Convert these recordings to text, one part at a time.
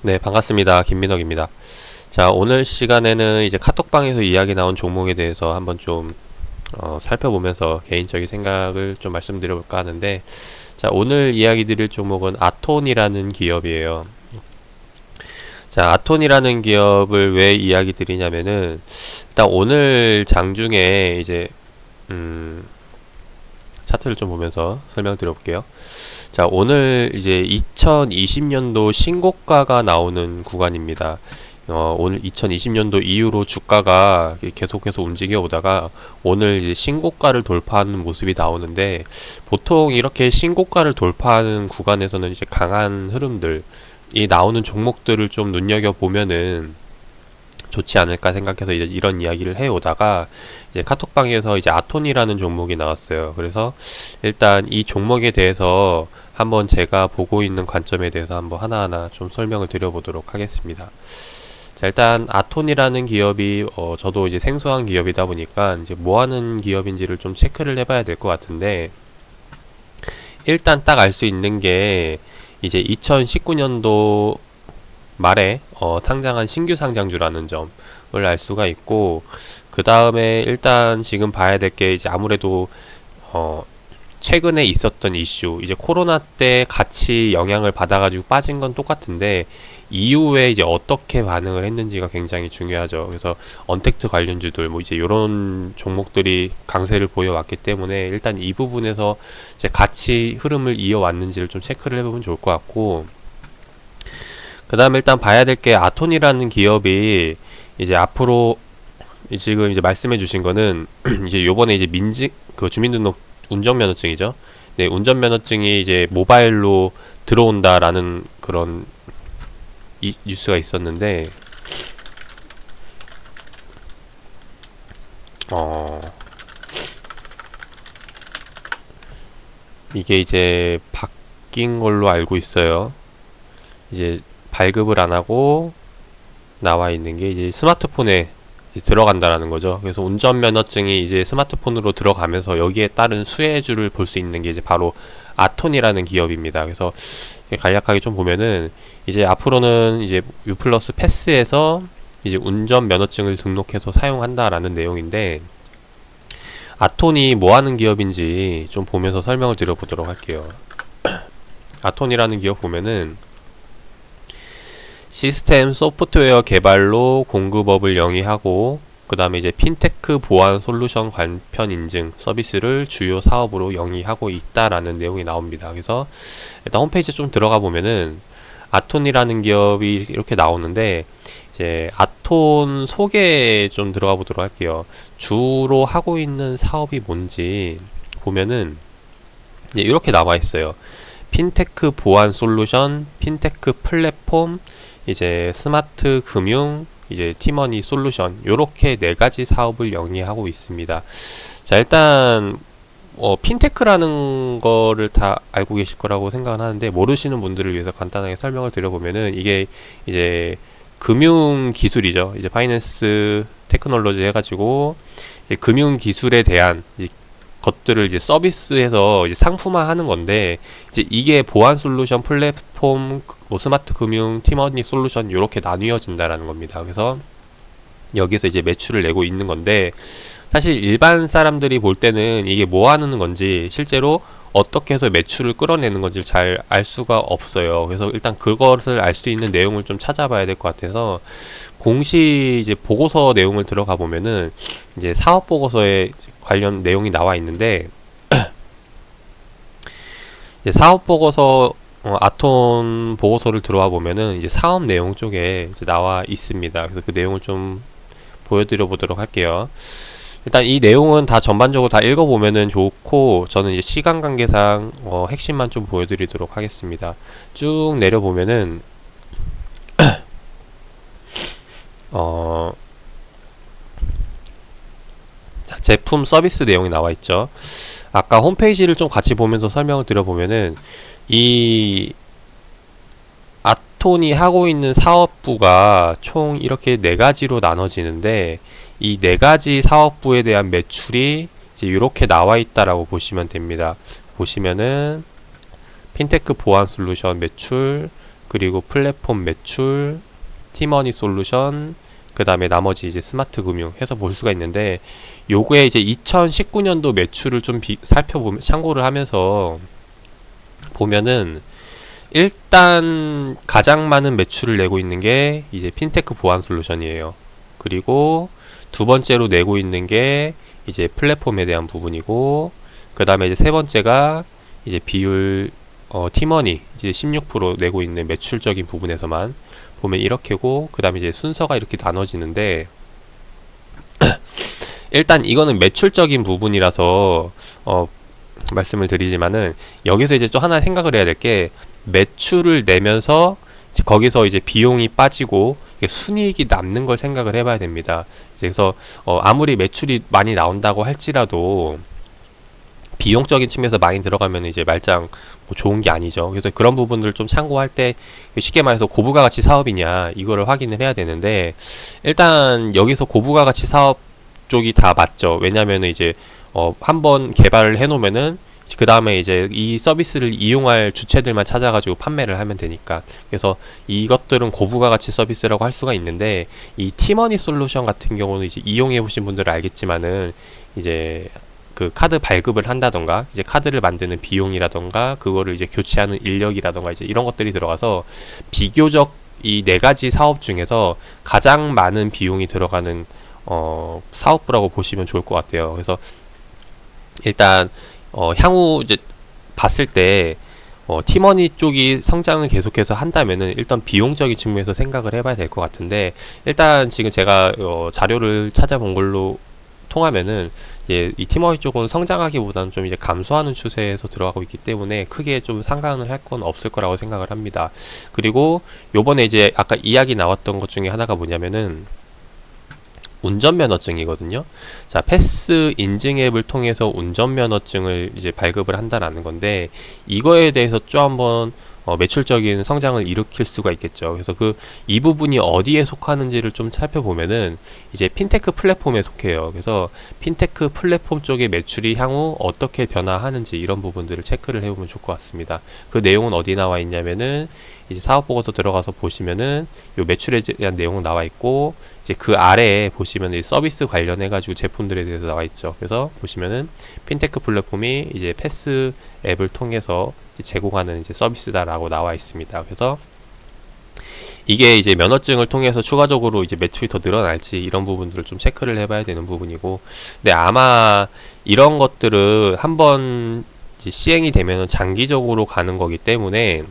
네, 반갑습니다. 김민혁입니다. 자, 오늘 시간에는 이제 카톡방에서 이야기 나온 종목에 대해서 한번 좀 살펴보면서 개인적인 생각을 좀 말씀드려볼까 하는데, 자, 오늘 이야기 드릴 종목은 아톤이라는 기업이에요. 자, 아톤이라는 기업을 왜 이야기 드리냐면은, 일단 오늘 장중에 이제, 차트를 좀 보면서 설명드려볼게요. 자, 오늘 이제 2020년도 신고가가 나오는 구간입니다. 오늘 2020년도 이후로 주가가 계속해서 움직여 오다가 오늘 이제 신고가를 돌파하는 모습이 나오는데, 보통 이렇게 신고가를 돌파하는 구간에서는 이제 강한 흐름들이 나오는 종목들을 좀 눈여겨 보면은 좋지 않을까 생각해서 이제 이런 이야기를 해 오다가 이제 카톡방에서 이제 아톤이라는 종목이 나왔어요. 그래서 일단 이 종목에 대해서 한번 제가 보고 있는 관점에 대해서 한번 하나하나 좀 설명을 드려보도록 하겠습니다. 자, 일단 아톤이라는 기업이 저도 이제 생소한 기업이다 보니까 이제 뭐 하는 기업인지를 좀 체크를 해봐야 될 것 같은데, 일단 딱 알 수 있는 게 이제 2019년도 말에 상장한 신규 상장주라는 점을 알 수가 있고, 그 다음에 일단 지금 봐야 될 게 이제 아무래도 최근에 있었던 이슈, 이제 코로나 때 같이 영향을 받아가지고 빠진 건 똑같은데 이후에 이제 어떻게 반응을 했는지가 굉장히 중요하죠. 그래서 언택트 관련주들 뭐 이제 요런 종목들이 강세를 보여왔기 때문에 일단 이 부분에서 이제 같이 흐름을 이어왔는지를 좀 체크를 해보면 좋을 것 같고, 그 다음에 일단 봐야 될 게 아톤이라는 기업이 이제 앞으로 지금 이제 말씀해 주신 거는 이제 요번에 이제 그 주민등록 운전면허증이죠. 네, 운전면허증이 이제 모바일로 들어온다라는 그런 뉴스가 있었는데, 이게 이제 바뀐 걸로 알고 있어요. 이제 발급을 안 하고 나와 있는 게 이제 스마트폰에 이제 들어간다라는 거죠. 그래서 운전면허증이 이제 스마트폰으로 들어가면서 여기에 따른 수혜주를 볼 수 있는 게 이제 바로 아톤이라는 기업입니다. 그래서 간략하게 좀 보면은 이제 앞으로는 이제 U 플러스 패스에서 이제 운전면허증을 등록해서 사용한다라는 내용인데, 아톤이 뭐 하는 기업인지 좀 보면서 설명을 드려보도록 할게요. 아톤이라는 기업 보면은 시스템 소프트웨어 개발로 공급업을 영위하고, 그 다음에 이제 핀테크 보안 솔루션 간편 인증 서비스를 주요 사업으로 영위하고 있다라는 내용이 나옵니다. 그래서 일단 홈페이지에 좀 들어가 보면은 아톤이라는 기업이 이렇게 나오는데, 이제 아톤 소개 좀 들어가 보도록 할게요. 주로 하고 있는 사업이 뭔지 보면은 이제 이렇게 나와 있어요. 핀테크 보안 솔루션, 핀테크 플랫폼, 이제 스마트 금융, 이제 티머니 솔루션, 요렇게 네 가지 사업을 영위하고 있습니다. 자, 일단 핀테크라는 거를 다 알고 계실 거라고 생각은 하는데, 모르시는 분들을 위해서 간단하게 설명을 드려보면은 이게 이제 금융 기술이죠. 이제 파이낸스 테크놀로지 해가지고 이제 금융 기술에 대한 것들을 이제 서비스해서 이제 상품화하는 건데, 이제 이게 보안 솔루션, 플랫폼, 뭐 스마트 금융, 티머니 솔루션 이렇게 나뉘어진다라는 겁니다. 그래서 여기서 이제 매출을 내고 있는 건데, 사실 일반 사람들이 볼 때는 이게 뭐 하는 건지, 실제로 어떻게 해서 매출을 끌어내는 건지 잘 알 수가 없어요. 그래서 일단 그것을 알 수 있는 내용을 좀 찾아봐야 될 것 같아서, 공시 이제 보고서 내용을 들어가 보면은 이제 사업 보고서에 관련 내용이 나와 있는데, 이제 사업 보고서 아톤 보고서를 들어와 보면은 이제 사업 내용 쪽에 이제 나와 있습니다. 그래서 그 내용을 좀 보여드려 보도록 할게요. 일단 이 내용은 다 전반적으로 다 읽어보면은 좋고, 저는 이제 시간 관계상 핵심만 좀 보여드리도록 하겠습니다. 쭉 내려보면은 자, 제품 서비스 내용이 나와 있죠. 아까 홈페이지를 좀 같이 보면서 설명을 드려보면은 이 아톤이 하고 있는 사업부가 총 이렇게 네 가지로 나눠지는데, 이 네 가지 사업부에 대한 매출이 이제 이렇게 나와 있다라고 보시면 됩니다. 보시면은 핀테크 보안 솔루션 매출, 그리고 플랫폼 매출, 티머니 솔루션, 그 다음에 나머지 이제 스마트 금융 해서 볼 수가 있는데, 요거에 이제 2019년도 매출을 좀 살펴보면, 참고를 하면서 보면은, 일단 가장 많은 매출을 내고 있는 게 이제 핀테크 보안 솔루션이에요. 그리고 두 번째로 내고 있는 게 이제 플랫폼에 대한 부분이고, 그 다음에 이제 세 번째가 이제 비율 티머니 이제 16% 내고 있는 매출적인 부분에서만 보면 이렇게고, 그 다음에 이제 순서가 이렇게 나눠지는데, 일단 이거는 매출적인 부분이라서 말씀을 드리지만은, 여기서 이제 또 하나 생각을 해야 될 게, 매출을 내면서 거기서 이제 비용이 빠지고 순이익이 남는 걸 생각을 해봐야 됩니다. 그래서 아무리 매출이 많이 나온다고 할지라도 비용적인 측면에서 많이 들어가면 이제 말짱 뭐 좋은 게 아니죠. 그래서 그런 부분들을 좀 참고할 때, 쉽게 말해서 고부가가치 사업이냐 이거를 확인을 해야 되는데, 일단 여기서 고부가가치 사업 쪽이 다 맞죠. 왜냐면은 이제 한번 개발을 해놓으면은 그 다음에 이제 이 서비스를 이용할 주체들만 찾아가지고 판매를 하면 되니까. 그래서 이것들은 고부가가치 서비스라고 할 수가 있는데, 이 티머니 솔루션 같은 경우는 이제 이용해 보신 분들은 알겠지만은, 이제 그 카드 발급을 한다던가, 이제 카드를 만드는 비용이라던가, 그거를 이제 교체하는 인력이라던가, 이제 이런 것들이 들어가서 비교적 이 네 가지 사업 중에서 가장 많은 비용이 들어가는 사업부라고 보시면 좋을 것 같아요. 그래서 일단 향후 이제 봤을 때 티머니 쪽이 성장을 계속해서 한다면은 일단 비용적인 측면에서 생각을 해봐야 될 것 같은데, 일단 지금 제가 자료를 찾아본 걸로 통하면은 이 티머니 쪽은 성장하기보다는 좀 이제 감소하는 추세에서 들어가고 있기 때문에 크게 좀 상관을 할 건 없을 거라고 생각을 합니다. 그리고 요번에 이제 아까 이야기 나왔던 것 중에 하나가 뭐냐면은 운전면허증이거든요. 자, 패스 인증 앱을 통해서 운전면허증을 이제 발급을 한다라는 건데, 이거에 대해서 좀 한번 매출적인 성장을 일으킬 수가 있겠죠. 그래서 이 부분이 어디에 속하는지를 좀 살펴보면은 이제 핀테크 플랫폼에 속해요. 그래서 핀테크 플랫폼 쪽의 매출이 향후 어떻게 변화하는지 이런 부분들을 체크를 해보면 좋을 것 같습니다. 그 내용은 어디 나와 있냐면은 이제 사업보고서 들어가서 보시면은 요 매출에 대한 내용 나와 있고, 이제 그 아래에 보시면 서비스 관련해 가지고 제품들에 대해서 나와 있죠. 그래서 보시면은 핀테크 플랫폼이 이제 패스 앱을 통해서 제공하는 이제 서비스다라고 나와 있습니다. 그래서 이게 이제 면허증을 통해서 추가적으로 이제 매출이 더 늘어날지 이런 부분들을 좀 체크를 해봐야 되는 부분이고, 근데 아마 이런 것들은 한번 시행이 되면은 장기적으로 가는 거기 때문에,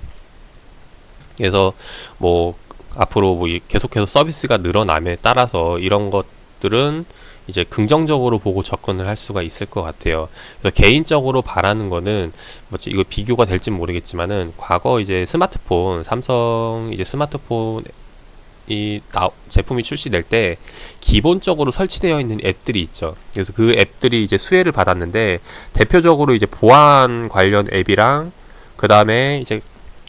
그래서 뭐 앞으로 뭐 계속해서 서비스가 늘어남에 따라서 이런 것들은 이제 긍정적으로 보고 접근을 할 수가 있을 것 같아요. 그래서 개인적으로 바라는 거는 이거 비교가 될진 모르겠지만은, 과거 이제 스마트폰, 삼성 이제 스마트폰 제품이 출시될 때 기본적으로 설치되어 있는 앱들이 있죠. 그래서 그 앱들이 이제 수혜를 받았는데, 대표적으로 이제 보안 관련 앱이랑 그 다음에 이제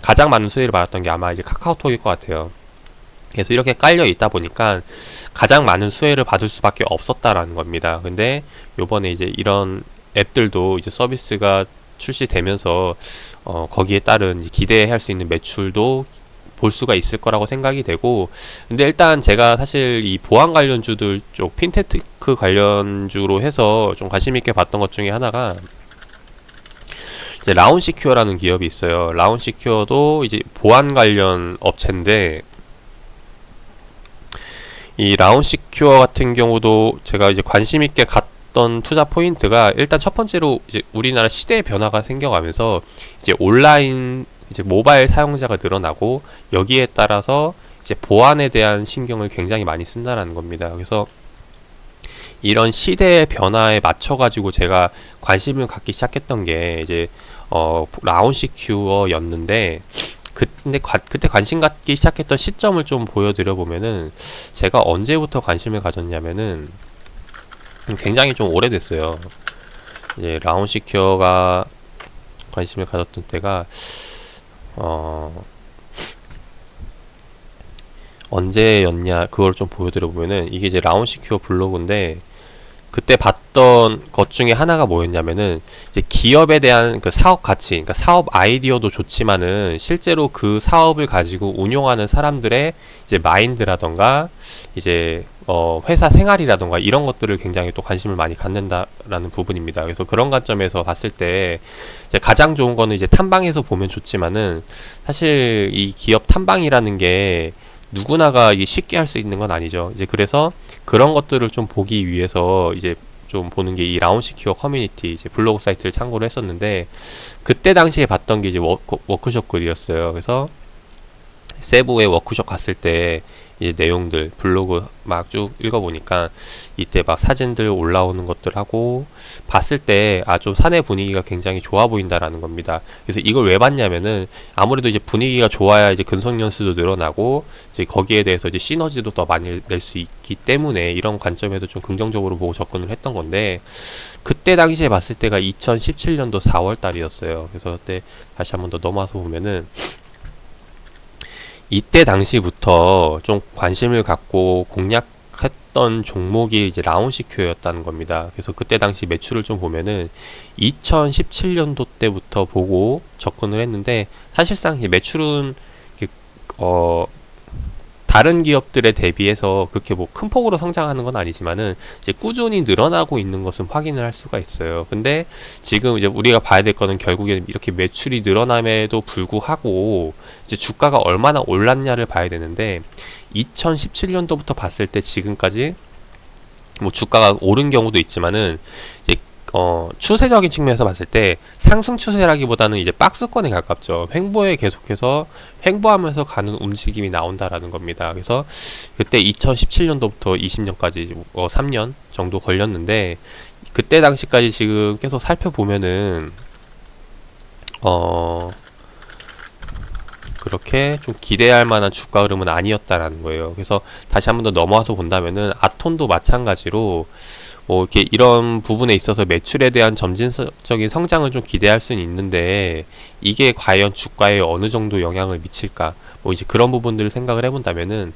가장 많은 수혜를 받았던 게 아마 이제 카카오톡일 것 같아요. 그래서 이렇게 깔려 있다 보니까 가장 많은 수혜를 받을 수밖에 없었다라는 겁니다. 근데 요번에 이제 이런 앱들도 이제 서비스가 출시되면서 거기에 따른 기대할 수 있는 매출도 볼 수가 있을 거라고 생각이 되고, 근데 일단 제가 사실 이 보안 관련주들 쪽 핀테크 관련주로 해서 좀 관심 있게 봤던 것 중에 하나가 이제 라운시큐어라는 기업이 있어요. 라운시큐어도 이제 보안 관련 업체인데, 이 라운시큐어 같은 경우도 제가 이제 관심 있게 갔던 투자 포인트가, 일단 첫 번째로 이제 우리나라 시대의 변화가 생겨가면서 이제 온라인 이제 모바일 사용자가 늘어나고, 여기에 따라서 이제 보안에 대한 신경을 굉장히 많이 쓴다라는 겁니다. 그래서 이런 시대의 변화에 맞춰 가지고 제가 관심을 갖기 시작했던 게 이제 라운시큐어였는데, 근데 그때 관심 갖기 시작했던 시점을 좀 보여드려 보면은, 제가 언제부터 관심을 가졌냐면은 굉장히 좀 오래됐어요. 이제 라운시큐어가 관심을 가졌던 때가 언제였냐, 그걸 좀 보여드려 보면은, 이게 이제 라운시큐어 블로그인데, 그때 봤던 것 중에 하나가 뭐였냐면은 이제 기업에 대한 그 사업 가치, 그러니까 사업 아이디어도 좋지만은 실제로 그 사업을 가지고 운용하는 사람들의 이제 마인드라던가 이제 회사 생활이라던가 이런 것들을 굉장히 또 관심을 많이 갖는다라는 부분입니다. 그래서 그런 관점에서 봤을 때 이제 가장 좋은 거는 이제 탐방해서 보면 좋지만은 사실 이 기업 탐방이라는 게 누구나가 이게 쉽게 할 수 있는 건 아니죠. 이제 그래서 그런 것들을 좀 보기 위해서 이제 좀 보는 게 이 라운시큐어 커뮤니티 이제 블로그 사이트를 참고로 했었는데 그때 당시에 봤던 게 이제 워크숍 글이었어요. 그래서 세부에 워크숍 갔을 때 이제 내용들 블로그 막 쭉 읽어보니까 이때 막 사진들 올라오는 것들 하고 봤을 때 좀 사내 분위기가 굉장히 좋아 보인다라는 겁니다. 그래서 이걸 왜 봤냐면은 아무래도 이제 분위기가 좋아야 이제 근속연수도 늘어나고 이제 거기에 대해서 이제 시너지도 더 많이 낼 수 있기 때문에 이런 관점에서 좀 긍정적으로 보고 접근을 했던 건데 그때 당시에 봤을 때가 2017년도 4월 달이었어요. 그래서 그때 다시 한번 더 넘어와서 보면은 이때 당시부터 좀 관심을 갖고 공략했던 종목이 이제 라운시큐어였다는 겁니다. 그래서 그때 당시 매출을 좀 보면은 2017년도 때부터 보고 접근을 했는데 사실상 이제 매출은 다른 기업들에 대비해서 그렇게 뭐 큰 폭으로 성장하는 건 아니지만은 이제 꾸준히 늘어나고 있는 것은 확인을 할 수가 있어요. 근데 지금 이제 우리가 봐야 될 거는 결국에 이렇게 매출이 늘어남에도 불구하고 이제 주가가 얼마나 올랐냐를 봐야 되는데 2017년도부터 봤을 때 지금까지 뭐 주가가 오른 경우도 있지만은 이제 추세적인 측면에서 봤을 때 상승 추세라기보다는 이제 박스권에 가깝죠. 횡보에 계속해서 횡보하면서 가는 움직임이 나온다라는 겁니다. 그래서 그때 2017년도부터 20년까지 3년 정도 걸렸는데 그때 당시까지 지금 계속 살펴보면은 그렇게 좀 기대할 만한 주가 흐름은 아니었다라는 거예요. 그래서 다시 한번 더 넘어와서 본다면은 아톤도 마찬가지로 이렇게 이런 부분에 있어서 매출에 대한 점진적인 성장을 좀 기대할 수는 있는데 이게 과연 주가에 어느 정도 영향을 미칠까? 이제 그런 부분들을 생각을 해본다면은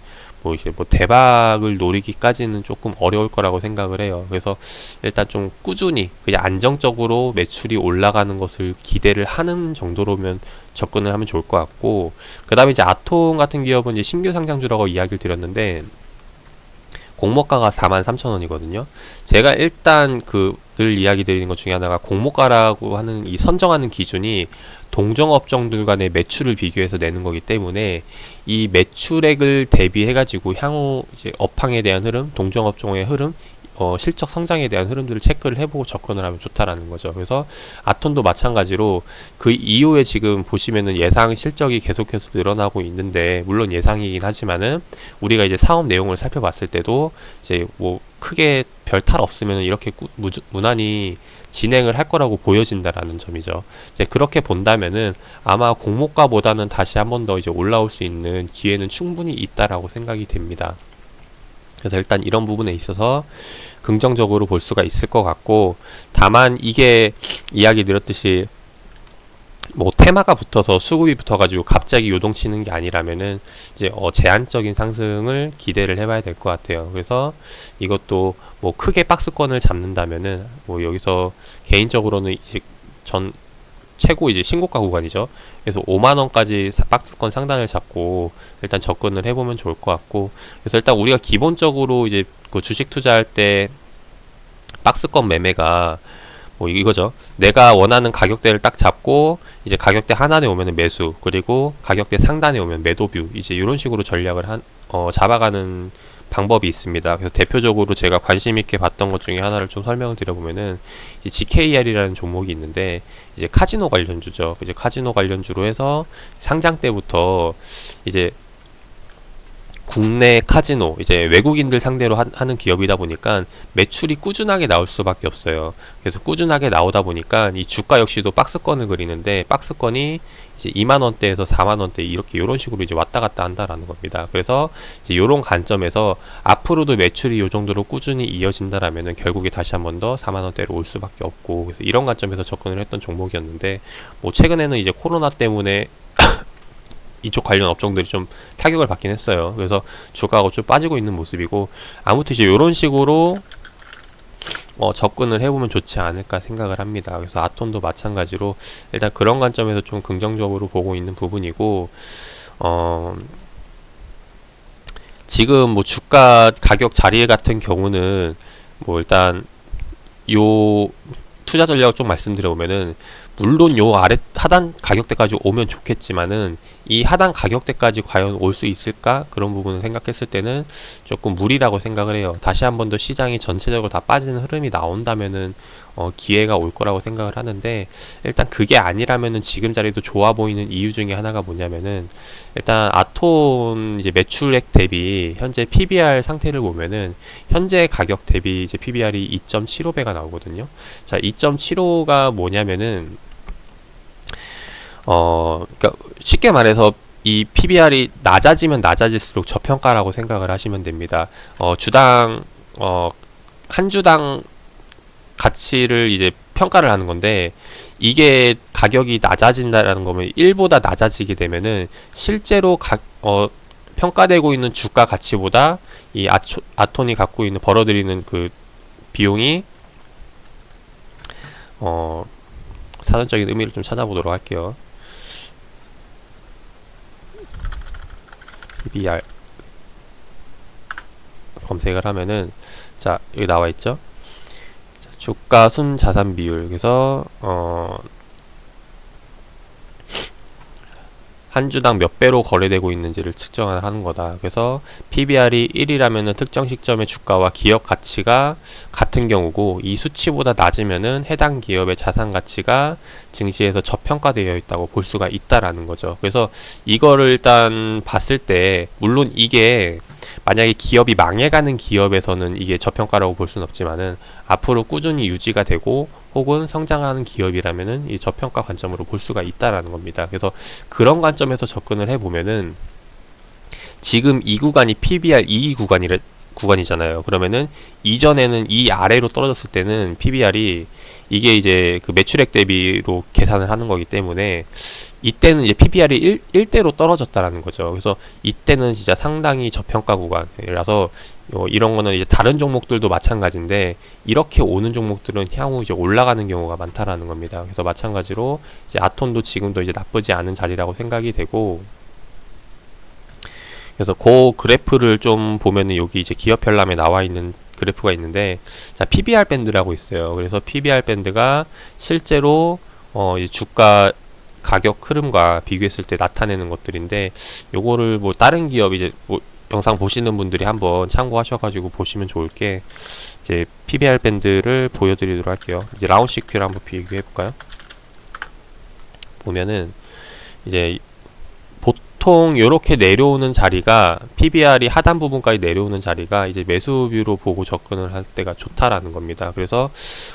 이제 대박을 노리기까지는 조금 어려울 거라고 생각을 해요. 그래서 일단 좀 꾸준히 그냥 안정적으로 매출이 올라가는 것을 기대를 하는 정도로면 접근을 하면 좋을 것 같고 그 다음에 이제 아톰 같은 기업은 이제 신규 상장주라고 이야기를 드렸는데 공모가가 43,000원이거든요. 제가 일단 늘 이야기 드리는 것 중에 하나가 공모가라고 하는 이 선정하는 기준이 동종업종들 간의 매출을 비교해서 내는 거기 때문에 이 매출액을 대비해 가지고 향후 이제 업황에 대한 흐름, 동종업종의 흐름, 실적 성장에 대한 흐름들을 체크를 해보고 접근을 하면 좋다라는 거죠. 그래서 아톤도 마찬가지로 그 이후에 지금 보시면은 예상 실적이 계속해서 늘어나고 있는데 물론 예상이긴 하지만은 우리가 이제 사업 내용을 살펴봤을 때도 이제 크게 별 탈 없으면 이렇게 무난히 진행을 할 거라고 보여진다라는 점이죠. 이제 그렇게 본다면은 아마 공모가보다는 다시 한 번 더 이제 올라올 수 있는 기회는 충분히 있다라고 생각이 됩니다. 그래서 일단 이런 부분에 있어서 긍정적으로 볼 수가 있을 것 같고 다만 이게 이야기 드렸듯이 테마가 붙어서 수급이 붙어가지고 갑자기 요동치는 게 아니라면은 이제 제한적인 상승을 기대를 해봐야 될 것 같아요. 그래서 이것도 크게 박스권을 잡는다면은 여기서 개인적으로는 이제 최고 이제 신고가 구간이죠. 그래서 5만원까지 박스권 상단을 잡고 일단 접근을 해보면 좋을 것 같고 그래서 일단 우리가 기본적으로 이제 주식 투자할 때 박스권 매매가 이거죠. 내가 원하는 가격대를 딱 잡고 이제 가격대 하단에 오면은 매수 그리고 가격대 상단에 오면 매도뷰 이제 이런 식으로 전략을 잡아가는 방법이 있습니다. 그래서 대표적으로 제가 관심 있게 봤던 것 중에 하나를 좀 설명을 드려보면은 GKR이라는 종목이 있는데 이제 카지노 관련주죠. 이제 카지노 관련주로 해서 상장 때부터 이제 국내 카지노 이제 외국인들 상대로 하는 기업이다 보니까 매출이 꾸준하게 나올 수밖에 없어요. 그래서 꾸준하게 나오다 보니까 이 주가 역시도 박스권을 그리는데 박스권이 이제 2만원대에서 4만원대 이렇게 이런 식으로 이제 왔다 갔다 한다라는 겁니다. 그래서 이제 이런 관점에서 앞으로도 매출이 이 정도로 꾸준히 이어진다라면은 결국에 다시 한 번 더 4만원대로 올 수밖에 없고 그래서 이런 관점에서 접근을 했던 종목이었는데 최근에는 이제 코로나 때문에 이쪽 관련 업종들이 좀 타격을 받긴 했어요. 그래서 주가가 좀 빠지고 있는 모습이고 아무튼 이제 이런 식으로 접근을 해보면 좋지 않을까 생각을 합니다. 그래서 아톤도 마찬가지로 일단 그런 관점에서 좀 긍정적으로 보고 있는 부분이고, 어, 지금 뭐 주가 가격 자리 같은 경우는 뭐 일단 요 투자 전략을 좀 말씀드려보면은, 물론 요 아래 하단 가격대까지 오면 좋겠지만은 이 하단 가격대까지 과연 올 수 있을까? 그런 부분을 생각했을 때는 조금 무리라고 생각을 해요. 다시 한 번 더 시장이 전체적으로 다 빠지는 흐름이 나온다면은 기회가 올 거라고 생각을 하는데, 일단 그게 아니라면은 지금 자리도 좋아 보이는 이유 중에 하나가 뭐냐면은, 일단 아톤 이제 매출액 대비 현재 PBR 상태를 보면은 현재 가격 대비 이제 PBR이 2.75배가 나오거든요. 자, 2.75가 뭐냐면은 그러니까 쉽게 말해서 이 PBR이 낮아지면 낮아질수록 저평가라고 생각을 하시면 됩니다. 주당 한 주당 가치를 이제 평가를 하는 건데, 이게 가격이 낮아진다라는 거면 1보다 낮아지게 되면은 실제로 평가되고 있는 주가 가치보다 이 아톤이 갖고 있는 벌어들이는 그 비용이 사전적인 의미를 좀 찾아보도록 할게요. PBR 검색을 하면은, 자, 여기 나와 있죠. 주가 순 자산 비율. 그래서 한 주당 몇 배로 거래되고 있는지를 측정을 하는 거다. 그래서 PBR이 1이라면은 특정 시점의 주가와 기업 가치가 같은 경우고, 이 수치보다 낮으면은 해당 기업의 자산 가치가 증시에서 저평가되어 있다고 볼 수가 있다라는 거죠. 그래서 이거를 일단 봤을 때, 물론 이게 만약에 기업이 망해가는 기업에서는 이게 저평가라고 볼 수는 없지만은, 앞으로 꾸준히 유지가 되고 혹은 성장하는 기업이라면은 이 저평가 관점으로 볼 수가 있다라는 겁니다. 그래서 그런 관점에서 접근을 해보면은, 지금 이 구간이 PBR 2 구간이잖아요. 그러면은 이전에는 이 아래로 떨어졌을 때는 PBR이, 이게 이제 그 매출액 대비로 계산을 하는 거기 때문에 이때는 이제 PBR이 1대로 떨어졌다라는 거죠. 그래서 이때는 진짜 상당히 저평가 구간이라서, 이런 거는 이제 다른 종목들도 마찬가지인데, 이렇게 오는 종목들은 향후 이제 올라가는 경우가 많다라는 겁니다. 그래서 마찬가지로 이제 아톤도 지금도 이제 나쁘지 않은 자리라고 생각이 되고, 그래서 그 그래프를 좀 보면은 여기 이제 기업 별남에 나와 있는 그래프가 있는데, 자, PBR 밴드라고 있어요. 그래서 PBR 밴드가 실제로 이제 주가 가격 흐름과 비교했을 때 나타내는 것들인데, 요거를 뭐 다른 기업 이제 뭐 영상 보시는 분들이 한번 참고하셔가지고 보시면 좋을 게, 이제 PBR 밴드를 보여드리도록 할게요. 이제 라운시큐를 한번 비교해 볼까요? 보면은 이제 보통 요렇게 내려오는 자리가, PBR이 하단 부분까지 내려오는 자리가 이제 매수뷰로 보고 접근을 할 때가 좋다라는 겁니다. 그래서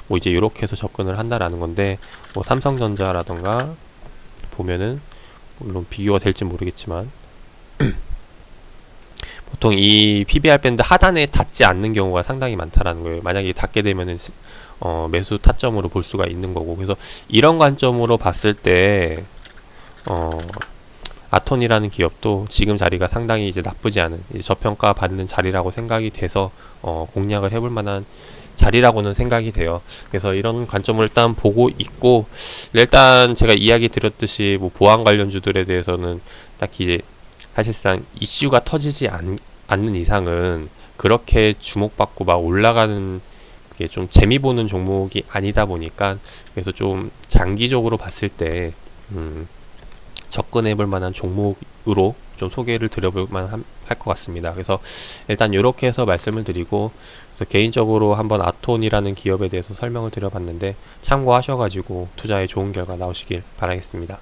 뭐 이제 요렇게 해서 접근을 한다라는 건데, 뭐 삼성전자라던가 보면은, 물론 비교가 될지 모르겠지만 보통 이 PBR 밴드 하단에 닿지 않는 경우가 상당히 많다라는 거예요. 만약에 닿게 되면은 매수 타점으로 볼 수가 있는 거고, 그래서 이런 관점으로 봤을 때 아톤이라는 기업도 지금 자리가 상당히 이제 나쁘지 않은, 이제 저평가 받는 자리라고 생각이 돼서 공략을 해볼 만한 자리라고는 생각이 돼요. 그래서 이런 관점을 일단 보고 있고, 일단 제가 이야기 드렸듯이 뭐 보안 관련주들에 대해서는 딱히 이제 사실상 이슈가 터지지 않는 이상은 그렇게 주목받고 막 올라가는 게 좀 재미 보는 종목이 아니다 보니까, 그래서 좀 장기적으로 봤을 때 접근해 볼 만한 종목으로 좀 소개를 드려볼 만할 것 같습니다. 그래서 일단 이렇게 해서 말씀을 드리고, 그래서 개인적으로 한번 아톤이라는 기업에 대해서 설명을 드려봤는데, 참고하셔가지고 투자에 좋은 결과 나오시길 바라겠습니다.